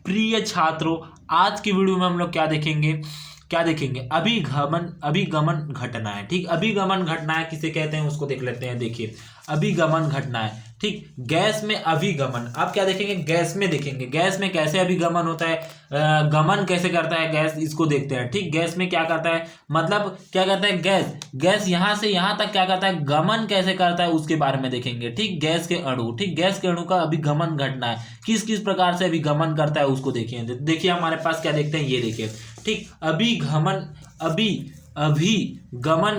प्रिय छात्रों, आज की वीडियो में हम लोग क्या देखेंगे अभिगमन घटनाएं। ठीक, अभिगमन घटनाएं किसे कहते हैं उसको देख लेते हैं। देखिए, अभिगमन घटनाएं। ठीक, गैस में अभिगमन, आप क्या देखेंगे, गैस में देखेंगे, गैस में कैसे अभिगमन होता है, गमन कैसे करता है गैस, इसको देखते हैं। ठीक, गैस में क्या करता है, मतलब क्या करता है गैस यहां से यहां तक क्या करता है, गमन कैसे करता है उसके बारे में देखेंगे। ठीक, गैस के अणु, ठीक, गैस के अणु का अभिगमन घटना है, किस किस प्रकार से अभिगमन करता है उसको देखिए। देखिए हमारे पास क्या देखते हैं, ये देखिए। ठीक, अभिगमन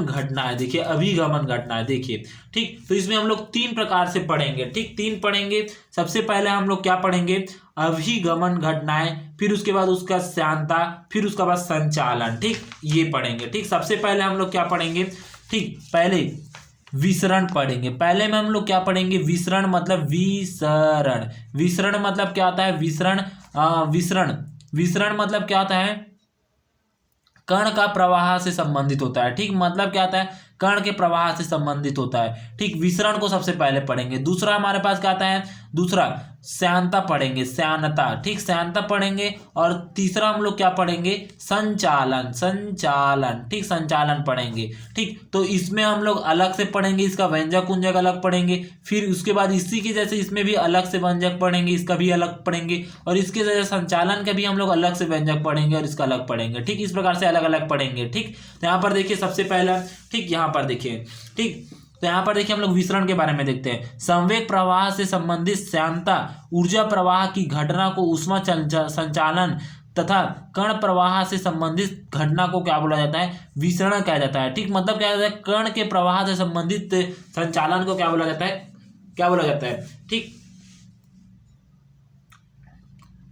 घटना है। देखिए, अभिगमन घटना है। देखिए, ठीक, तो इसमें हम लोग तीन प्रकार से पढ़ेंगे। ठीक, तीन पढ़ेंगे। सबसे पहले हम लोग क्या पढ़ेंगे, अभिगमन घटनाएं, फिर उसके बाद उसका श्यानता, फिर उसके बाद संचालन। ठीक, ये पढ़ेंगे। ठीक, सबसे पहले हम लोग क्या पढ़ेंगे, ठीक, पहले विसरण पढ़ेंगे। पहले में हम लोग क्या पढ़ेंगे, विसरण मतलब विसरण। विसरण मतलब क्या होता है, विसरण मतलब क्या होता है, कण का प्रवाह से संबंधित होता है। ठीक, मतलब क्या आता है, कण के प्रवाह से संबंधित होता है। ठीक, विसरण को सबसे पहले पढ़ेंगे। दूसरा हमारे पास क्या आता है, दूसरा श्यानता पढ़ेंगे, श्यानता। ठीक, श्यानता पढ़ेंगे। और तीसरा हम लोग क्या पढ़ेंगे, संचालन। ठीक, संचालन पढ़ेंगे। ठीक, तो इसमें हम लोग अलग से पढ़ेंगे, इसका व्यंजक कुंजक अलग पढ़ेंगे। फिर उसके बाद इसी की जैसे इसमें भी अलग से व्यंजक पढ़ेंगे, इसका भी अलग पढ़ेंगे। और इसके जैसे संचालन का भी हम लोग अलग से व्यंजक पढ़ेंगे और इसका अलग पढ़ेंगे। ठीक, इस प्रकार से अलग अलग पढ़ेंगे। ठीक, तो यहाँ पर देखिए सबसे पहला, ठीक, यहाँ पर देखिए। ठीक, तो यहाँ पर देखिए हम लोग विसरण के बारे में देखते हैं। संवेग प्रवाह से संबंधित श्यानता ऊर्जा प्रवाह की घटना को ऊष्मा संचालन तथा कण प्रवाह से संबंधित घटना को क्या बोला जाता है, विसरण कहा जाता है। ठीक, मतलब क्या जाता है, कण के प्रवाह से संबंधित संचालन को क्या बोला जाता है, ठीक,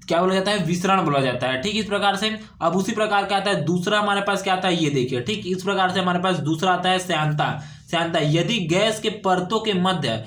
क्या बोला जाता है, विसरण बोला जाता है। ठीक, इस प्रकार से। अब उसी प्रकार क्या आता है, दूसरा हमारे पास क्या आता है, ये देखिए। ठीक, इस प्रकार से हमारे पास दूसरा आता है श्यानता। यदि गैस के परतों के मध्य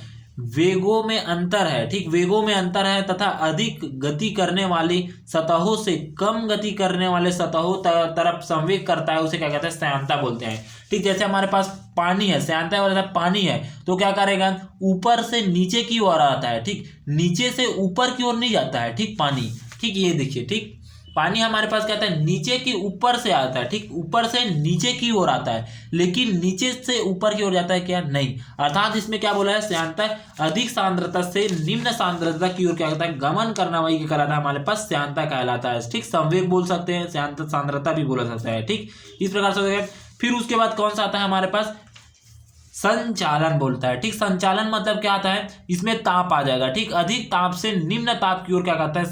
वेगों में अंतर है, ठीक, वेगों में अंतर है तथा अधिक गति करने वाली सतहों से कम गति करने वाले सतहों तरफ संवेग करता है, उसे क्या कहते हैं, श्यानता बोलते हैं। ठीक, जैसे हमारे पास पानी है, श्यानता वाला पानी है, तो क्या करेगा, ऊपर से नीचे की ओर आता है। ठीक, नीचे से ऊपर की ओर नहीं जाता है। ठीक, पानी, ठीक, ये देखिए। ठीक, पानी हमारे पास क्या आता है, नीचे की ऊपर से आता है। ठीक, ऊपर से नीचे की ओर आता है, लेकिन नीचे से ऊपर की ओर जाता है क्या, नहीं। अर्थात इसमें क्या बोला है, श्यानता अधिक सांद्रता से निम्न सांद्रता की ओर क्या कहता है, गमन करना, वही क्या कहलाता है, हमारे पास श्यानता कहलाता है। ठीक, संवेग बोल सकते हैं, श्यानता सांद्रता भी बोला जाता है। ठीक, इस प्रकार से। फिर उसके बाद कौन सा आता है हमारे पास, संचालन बोलता है। ठीक, संचालन मतलब क्या आता है, इसमें ताप आ जाएगा। ठीक, अधिक ताप से निम्न ताप की ओर क्या कहता है,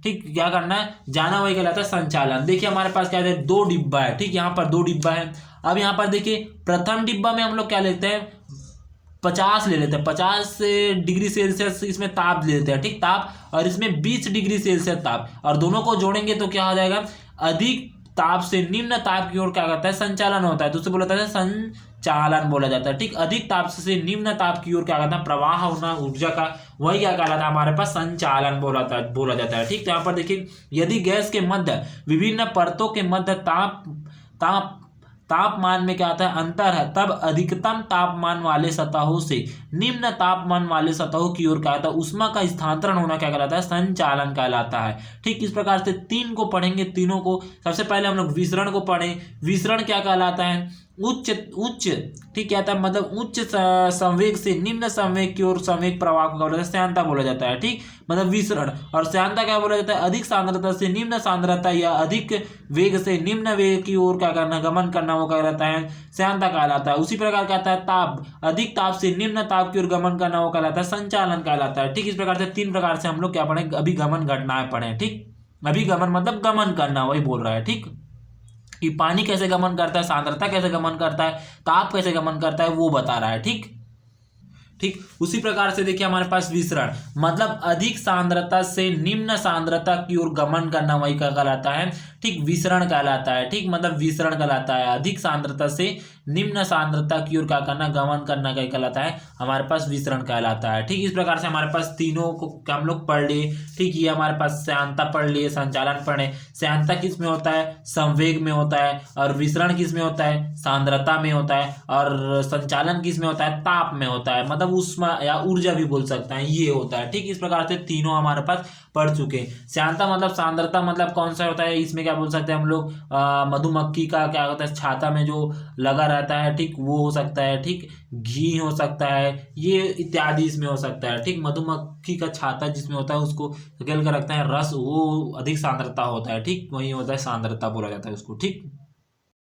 ठीक, क्या करना है, जाना, वही कहलाता है संचालन। देखिए हमारे पास क्या है, दो डिब्बा है। ठीक, यहाँ पर दो डिब्बा है। अब यहाँ पर देखिए, प्रथम डिब्बा में हम लोग क्या लेते हैं, 50 ले लेते हैं, 50 डिग्री सेल्सियस इसमें ताप ले लेते हैं। ठीक, ताप, और इसमें 20 डिग्री सेल्सियस ताप, और दोनों को जोड़ेंगे तो क्या हो जाएगा, अधिक ताप से निम्न ताप की ओर क्या करता है, संचालन होता है, तो उसे बोला जाता है संचालन बोला जाता है। ठीक, अधिक ताप से निम्न ताप की ओर क्या करता है, प्रवाह होना ऊर्जा का, वही क्या कहलाता है, हमारे पास संचालन बोला जाता है। ठीक, तो यहाँ पर देखिए, यदि गैस के मध्य विभिन्न परतों के मध्य तापमान में क्या आता है, अंतर है, तब अधिकतम तापमान वाले सतहों से निम्न तापमान वाले सतहों की ओर क्या आता है, ऊष्मा का स्थानांतरण होना क्या कहलाता है, संचालन कहलाता है। ठीक, इस प्रकार से तीन को पढ़ेंगे, तीनों को। सबसे पहले हम लोग विसरण को पढ़ें। विसरण क्या कहलाता है, उच्च, ठीक, क्या था, मतलब उच्च संवेग से निम्न संवेग की ओर संवेग प्रवाह को बोला जाता है, श्यानता बोला जाता है। ठीक, मतलब विसरण। और श्यानता क्या बोला जाता है, अधिक सांद्रता से निम्न सांद्रता या अधिक वेग से निम्न वेग की ओर क्या करना, गमन करना, वो क्या कहलाता है, श्यानता कहलाता है। उसी प्रकार कहता है ताप, अधिक ताप से निम्न ताप की ओर गमन करना, वो कहलाता है संचालन कहलाता है। ठीक, इस प्रकार से तीन प्रकार से हम लोग क्या पढ़े, अभिगमन घटनाएं पढ़े। ठीक, अभिगमन मतलब गमन करना, वही बोल रहा है। ठीक, कि पानी कैसे गमन करता है, सांद्रता कैसे गमन करता है, ताप कैसे गमन करता है, वो बता रहा है। ठीक, उसी प्रकार से देखिए हमारे पास विसरण मतलब अधिक सांद्रता से निम्न सांद्रता की ओर गमन करना, वही क्या कहलाता है, ठीक, विसरण कहलाता है। ठीक, मतलब विसरण कहलाता है, अधिक सांद्रता से निम्न सांद्रता की ओर क्या करना, गमन करना क्या कहलाता है, हमारे पास विसरण कहलाता है। ठीक, इस प्रकार से हमारे पास तीनों को हम लोग पढ़ लिए। ठीक, ये हमारे पास श्यानता पढ़ लिए, संचालन पढ़े। श्यानता किस में होता है, संवेग में होता है, और विसरण किस में होता है, सांद्रता में होता है, और संचालन किस में होता है, ताप में होता है। मतलब मतलब ऊष्मा या ऊर्जा भी बोल सकते हैं, ये होता है। ठीक, इस प्रकार से तीनों हमारे पास पढ़ चुके हैं। श्यानता मतलब सांद्रता, मतलब कौन सा होता है, इसमें क्या बोल सकते हैं हम लोग, मधुमक्खी का क्या होता है, छाता में जो लगा रहता है, ठीक, वो हो सकता है। ठीक, घी हो सकता है, ये इत्यादि इसमें हो सकता है। ठीक, मधुमक्खी का छाता जिसमें होता है उसको धकेल कर रखता है, रस, वो अधिक सांद्रता होता है। ठीक, वही होता है सांद्रता बोला जाता है उसको। ठीक।